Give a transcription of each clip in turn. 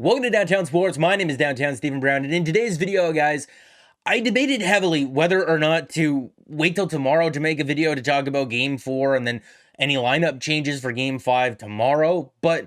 Welcome to Downtown Sports. My name is Downtown Stephen Brown, and in today's video, guys, I debated heavily whether or not to wait till tomorrow to make a video to talk about Game 4 and then any lineup changes for Game 5 tomorrow, but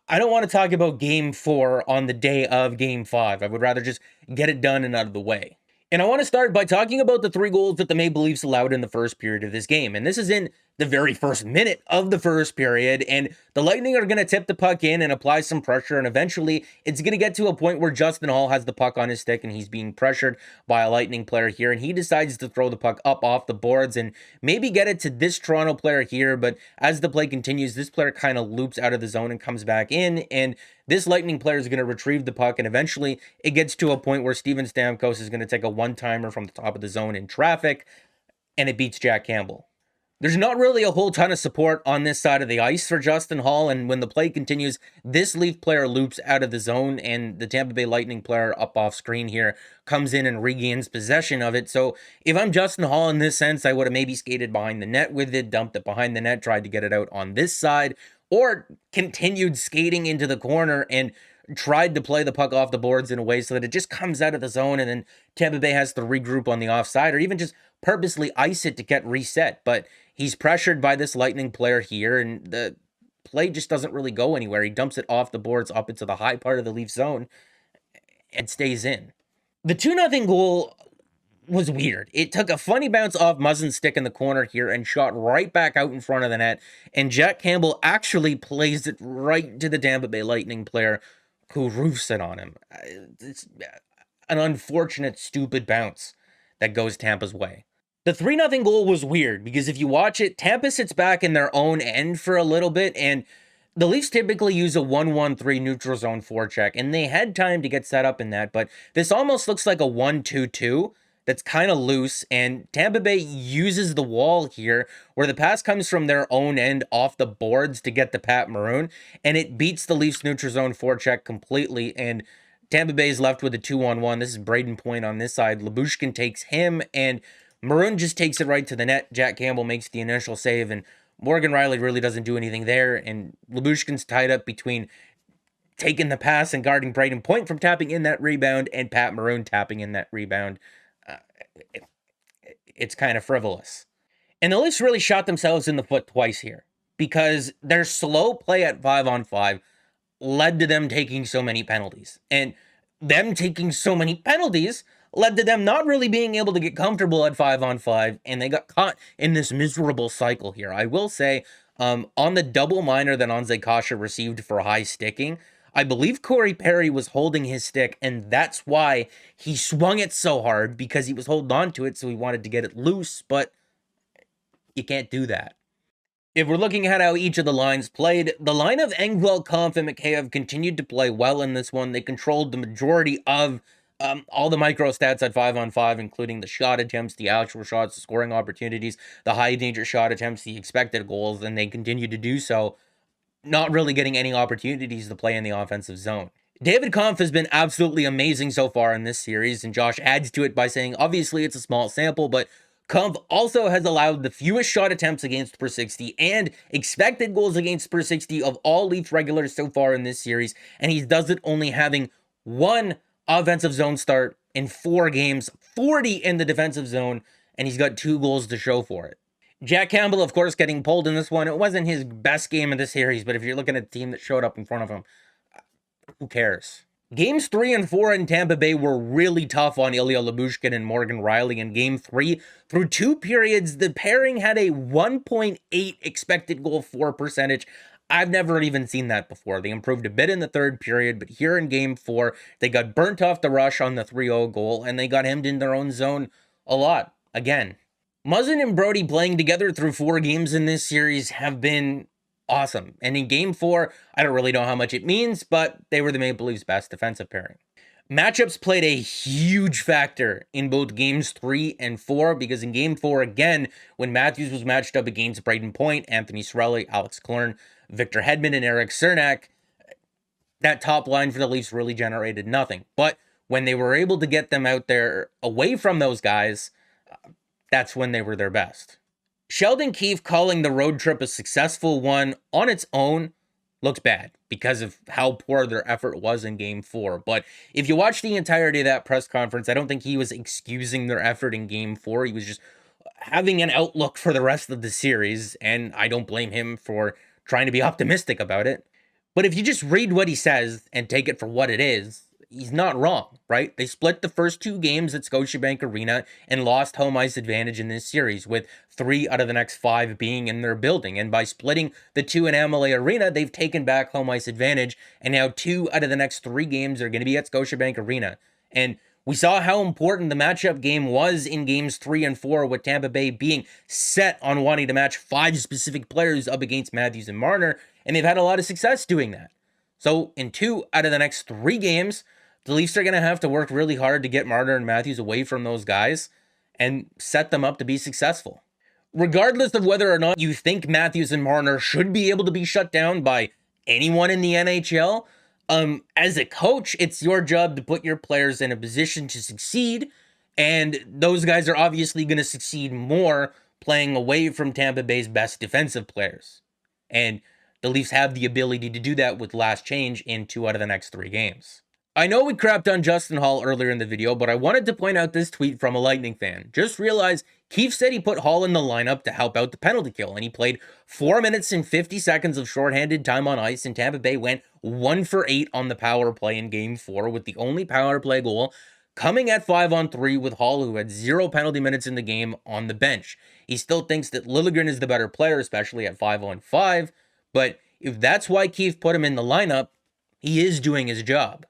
I don't want to talk about Game 4 on the day of Game 5. I would rather just get it done and out of the way. And I want to start by talking about the 3 goals that the Maple Leafs allowed in the first period of this game. And this is in the very first minute of the first period. And the Lightning are going to tip the puck in and apply some pressure. And eventually, it's going to get to a point where Justin Holl has the puck on his stick and he's being pressured by a Lightning player here. And he decides to throw the puck up off the boards and maybe get it to this Toronto player here. But as the play continues, this player kind of loops out of the zone and comes back in. And this Lightning player is going to retrieve the puck, and eventually it gets to a point where Steven Stamkos is going to take a one-timer from the top of the zone in traffic, and it beats Jack Campbell. There's not really a whole ton of support on this side of the ice for Justin Holl, and when the play continues, this Leaf player loops out of the zone, and the Tampa Bay Lightning player up off screen here comes in and regains possession of it. So if I'm Justin Holl in this sense, I would have maybe skated behind the net with it, dumped it behind the net, tried to get it out on this side, or continued skating into the corner and tried to play the puck off the boards in a way so that it just comes out of the zone and then Tampa Bay has to regroup on the offside, or even just purposely ice it to get reset. But he's pressured by this Lightning player here, and the play just doesn't really go anywhere. He dumps it off the boards up into the high part of the Leaf zone and stays in. The 2-0 goal was weird. It took a funny bounce off Muzzin's stick in the corner here and shot right back out in front of the net. And Jack Campbell actually plays it right to the Tampa Bay Lightning player who roofs it on him. It's an unfortunate, stupid bounce that goes Tampa's way. The 3-0 goal was weird because if you watch it, Tampa sits back in their own end for a little bit, and the Leafs typically use a 1-1-3 neutral zone forecheck, and they had time to get set up in that, but this almost looks like a 1-2-2 that's kind of loose, and Tampa Bay uses the wall here where the pass comes from their own end off the boards to get to Pat Maroon, and it beats the Leafs neutral zone forecheck completely, and Tampa Bay is left with a 2-on-1. This is Braden Point on this side. Lyubushkin takes him, and Maroon just takes it right to the net. Jack Campbell makes the initial save, and Morgan Rielly really doesn't do anything there, and Lyubushkin's tied up between taking the pass and guarding Braden Point from tapping in that rebound and Pat Maroon tapping in that rebound. It's kind of frivolous. And the Leafs really shot themselves in the foot twice here because their slow play at 5-on-5 led to them taking so many penalties. And them taking so many penalties led to them not really being able to get comfortable at 5-on-5, and they got caught in this miserable cycle here. I will say, on the double minor that Anze Kasha received for high sticking, I believe Corey Perry was holding his stick, and that's why he swung it so hard, because he was holding on to it, so he wanted to get it loose, but you can't do that. If we're looking at how each of the lines played, the line of Engvall, Kampf, and Mikheyev continued to play well in this one. They controlled the majority of all the micro stats at 5-on-5, including the shot attempts, the actual shots, the scoring opportunities, the high danger shot attempts, the expected goals, and they continued to do so, not really getting any opportunities to play in the offensive zone. David Kampf has been absolutely amazing so far in this series, and Josh adds to it by saying, obviously it's a small sample, but Kampf also has allowed the fewest shot attempts against per 60 and expected goals against per 60 of all Leafs regulars so far in this series, and he does it only having one offensive zone start in 4 games, 40 in the defensive zone, and he's got 2 goals to show for it. Jack Campbell, of course, getting pulled in this one. It wasn't his best game of the series, but if you're looking at the team that showed up in front of him, who cares? Games 3 and 4 in Tampa Bay were really tough on Ilya Lyubushkin and Morgan Rielly. In Game 3, through 2 periods, the pairing had a 1.8 expected goal for percentage. I've never even seen that before. They improved a bit in the 3rd period, but here in Game 4, they got burnt off the rush on the 3-0 goal, and they got hemmed in their own zone a lot, again. Muzzin and Brody playing together through 4 games in this series have been awesome. And in Game 4, I don't really know how much it means, but they were the Maple Leafs' best defensive pairing. Matchups played a huge factor in both Games 3 and 4, because in Game 4, again, when Matthews was matched up against Braden Point, Anthony Cirelli, Alex Killorn, Victor Hedman, and Eric Cernak, that top line for the Leafs really generated nothing. But when they were able to get them out there away from those guys, that's when they were their best. Sheldon Keefe calling the road trip a successful one on its own looked bad because of how poor their effort was in game 4. But if you watch the entirety of that press conference, I don't think he was excusing their effort in game 4. He was just having an outlook for the rest of the series, and I don't blame him for trying to be optimistic about it. But if you just read what he says and take it for what it is, he's not wrong, right? They split the first 2 games at Scotiabank Arena and lost home ice advantage in this series, with 3 out of the next 5 being in their building. And by splitting the 2 in Amalie Arena, they've taken back home ice advantage, and now 2 out of the next 3 games are going to be at Scotiabank Arena. And we saw how important the matchup game was in games 3 and 4, with Tampa Bay being set on wanting to match 5 specific players up against Matthews and Marner, and they've had a lot of success doing that. So in 2 out of the next 3 games, the Leafs are going to have to work really hard to get Marner and Matthews away from those guys and set them up to be successful. Regardless of whether or not you think Matthews and Marner should be able to be shut down by anyone in the NHL, as a coach, it's your job to put your players in a position to succeed, and those guys are obviously going to succeed more playing away from Tampa Bay's best defensive players. And the Leafs have the ability to do that with last change in 2 out of the next 3 games. I know we crapped on Justin Hall earlier in the video, but I wanted to point out this tweet from a Lightning fan. Just realized Keefe said he put Hall in the lineup to help out the penalty kill, and he played 4 minutes and 50 seconds of shorthanded time on ice, and Tampa Bay went 1 for 8 on the power play in game 4, with the only power play goal coming at 5-on-3 with Hall, who had 0 penalty minutes in the game, on the bench. He still thinks that Liljegren is the better player, especially at 5-on-5, but if that's why Keefe put him in the lineup, he is doing his job.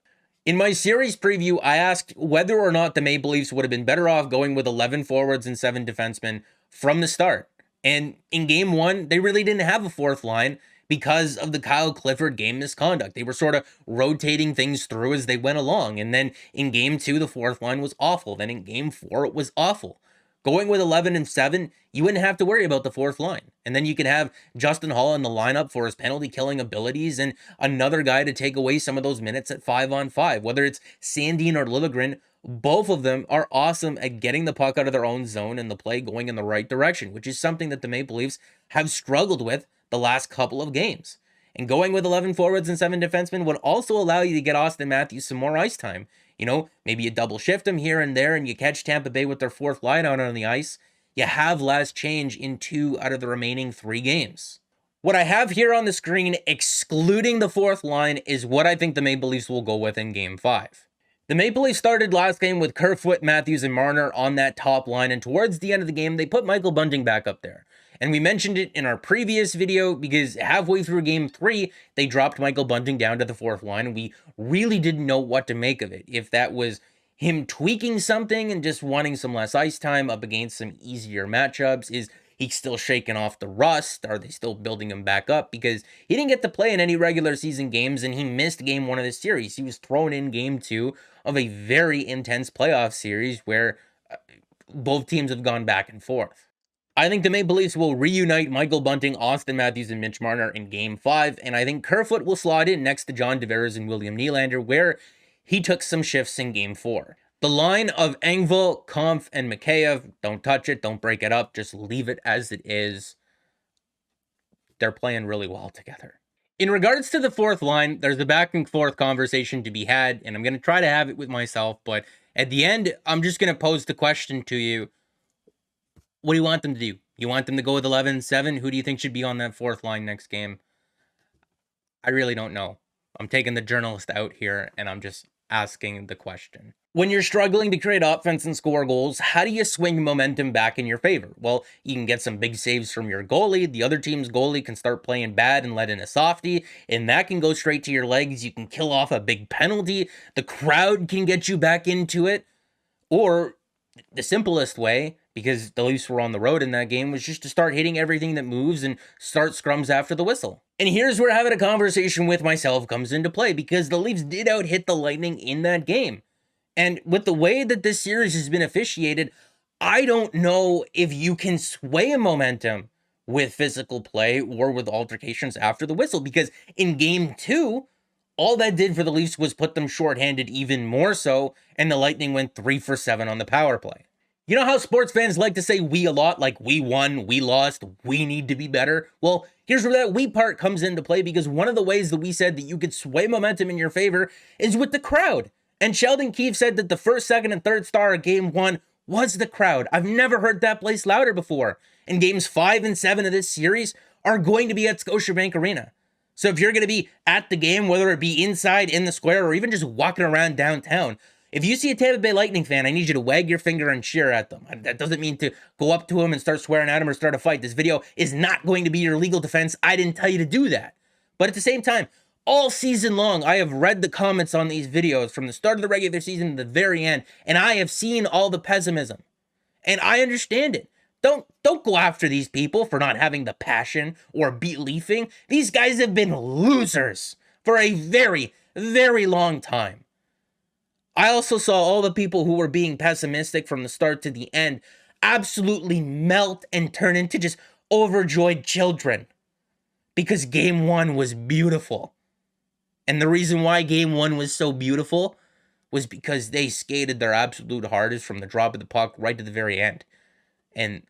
In my series preview, I asked whether or not the Maple Leafs would have been better off going with 11 forwards and 7 defensemen from the start. And in game 1, they really didn't have a 4th line because of the Kyle Clifford game misconduct. They were sort of rotating things through as they went along. And then in game 2, the 4th line was awful. Then in game 4, it was awful. Going with 11 and 7, you wouldn't have to worry about the 4th line. And then you could have Justin Hall in the lineup for his penalty killing abilities and another guy to take away some of those minutes at 5-on-5. Whether it's Sandin or Liljegren, both of them are awesome at getting the puck out of their own zone and the play going in the right direction, which is something that the Maple Leafs have struggled with the last couple of games. And going with 11 forwards and 7 defensemen would also allow you to get Austin Matthews some more ice time. You know, maybe you double shift them here and there and you catch Tampa Bay with their 4th line out on the ice. You have last change in 2 out of the remaining 3 games. What I have here on the screen, excluding the 4th line, is what I think the Maple Leafs will go with in game 5. The Maple Leafs started last game with Kerfoot, Matthews, and Marner on that top line, and towards the end of the game, they put Michael Bunting back up there. And we mentioned it in our previous video because halfway through game 3, they dropped Michael Bunting down to the 4th line, and we really didn't know what to make of it. If that was him tweaking something and just wanting some less ice time up against some easier matchups. Is he still shaking off the rust? Are they still building him back up? Because he didn't get to play in any regular season games, and he missed game 1 of the series. He was thrown in game 2 of a very intense playoff series where both teams have gone back and forth. I think the Maple Leafs will reunite Michael Bunting, Austin Matthews, and Mitch Marner in game 5, and I think Kerfoot will slot in next to John Tavares and William Nylander, where he took some shifts in game 4. The line of Engvall, Kampf, and Mikheyev, don't touch it, don't break it up, just leave it as it is. They're playing really well together. In regards to the 4th line, there's a back and forth conversation to be had, and I'm going to try to have it with myself, but at the end, I'm just going to pose the question to you. What do you want them to do? You want them to go with 11-7? Who do you think should be on that 4th line next game? I really don't know. I'm taking the journalist out here, and I'm just asking the question. When you're struggling to create offense and score goals, how do you swing momentum back in your favor? Well, you can get some big saves from your goalie. The other team's goalie can start playing bad and let in a softie, and that can go straight to your legs. You can kill off a big penalty. The crowd can get you back into it. Or the simplest way, because the Leafs were on the road in that game, was just to start hitting everything that moves and start scrums after the whistle. And here's where having a conversation with myself comes into play, because the Leafs did out-hit the Lightning in that game. And with the way that this series has been officiated, I don't know if you can sway a momentum with physical play or with altercations after the whistle, because in game 2, all that did for the Leafs was put them shorthanded even more so, and the Lightning went 3 for 7 on the power play. You know how sports fans like to say we a lot, like we won, we lost, we need to be better? Well, here's where that we part comes into play, because one of the ways that we said that you could sway momentum in your favor is with the crowd. And Sheldon Keefe said that the first, second, and third star of game 1 was the crowd. I've never heard that place louder before. And games 5 and 7 of this series are going to be at Scotiabank Arena. So if you're going to be at the game, whether it be inside, in the square, or even just walking around downtown, if you see a Tampa Bay Lightning fan, I need you to wag your finger and cheer at them. That doesn't mean to go up to him and start swearing at him or start a fight. This video is not going to be your legal defense. I didn't tell you to do that. But at the same time, all season long, I have read the comments on these videos from the start of the regular season to the very end, and I have seen all the pessimism. And I understand it. Don't go after these people for not having the passion or believing. These guys have been losers for a very, very long time. I also saw all the people who were being pessimistic from the start to the end absolutely melt and turn into just overjoyed children, because game 1 was beautiful. And the reason why game 1 was so beautiful was because they skated their absolute hardest from the drop of the puck right to the very end. And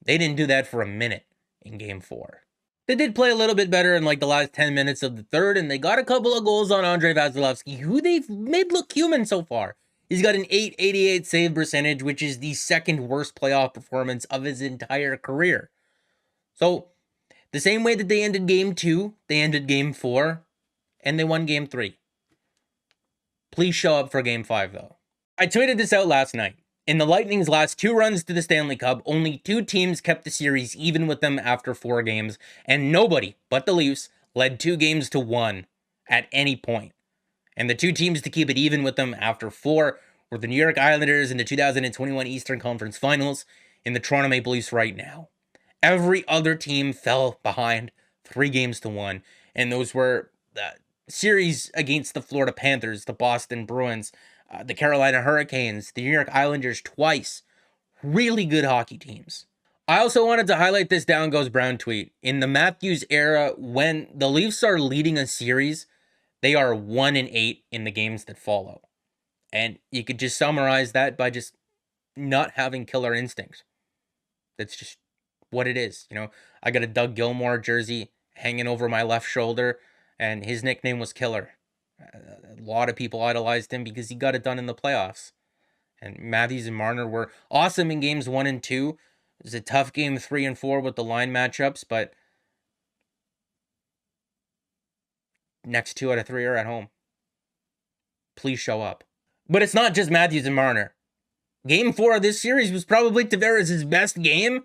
they didn't do that for a minute in game 4. They did play a little bit better in like the last 10 minutes of the third, and they got a couple of goals on Andrei Vasilevskiy, who they've made look human so far. He's got an .888 save percentage, which is the second worst playoff performance of his entire career. So, the same way that they ended game 2, they ended game 4, and they won game 3. Please show up for game 5, though. I tweeted this out last night. In the Lightning's last 2 runs to the Stanley Cup, only 2 teams kept the series even with them after 4 games, and nobody but the Leafs led 2 games to 1 at any point. And the 2 teams to keep it even with them after 4 were the New York Islanders in the 2021 Eastern Conference Finals and the Toronto Maple Leafs right now. Every other team fell behind 3 games to 1, and those were the series against the Florida Panthers, the Boston Bruins, the Carolina Hurricanes, the New York Islanders twice. Really good hockey teams. I also wanted to highlight this DownGoes Brown tweet. In the Matthews era, when the Leafs are leading a series, they are 1-8 in the games that follow. And you could just summarize that by just not having killer instinct. That's just what it is. You know, I got a Doug Gilmour jersey hanging over my left shoulder, and his nickname was Killer. A lot of people idolized him because he got it done in the playoffs. And Matthews and Marner were awesome in games 1 and 2. It was a tough game 3 and 4 with the line matchups, but next 2 out of 3 are at home. Please show up. But it's not just Matthews and Marner. Game 4 of this series was probably Tavares' best game,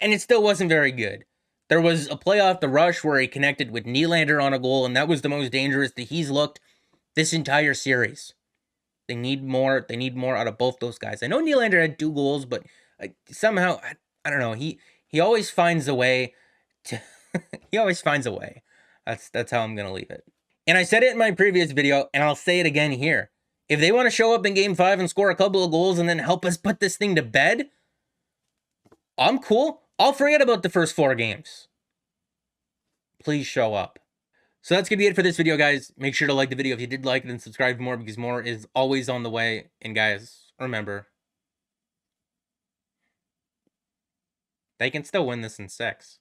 and it still wasn't very good. There was a play off the rush where he connected with Nylander on a goal, and that was the most dangerous that he's looked this entire series. They need more. They need more out of both those guys. I know Nylander had 2 goals, but somehow, I don't know. He always finds a way to. He always finds a way. That's how I'm gonna leave it. And I said it in my previous video, and I'll say it again here. If they want to show up in game 5 and score a couple of goals and then help us put this thing to bed, I'm cool. I'll forget about the first 4 games. Please show up. So that's going to be it for this video, guys. Make sure to like the video if you did like it and subscribe for more, because more is always on the way. And guys, remember, they can still win this in 6.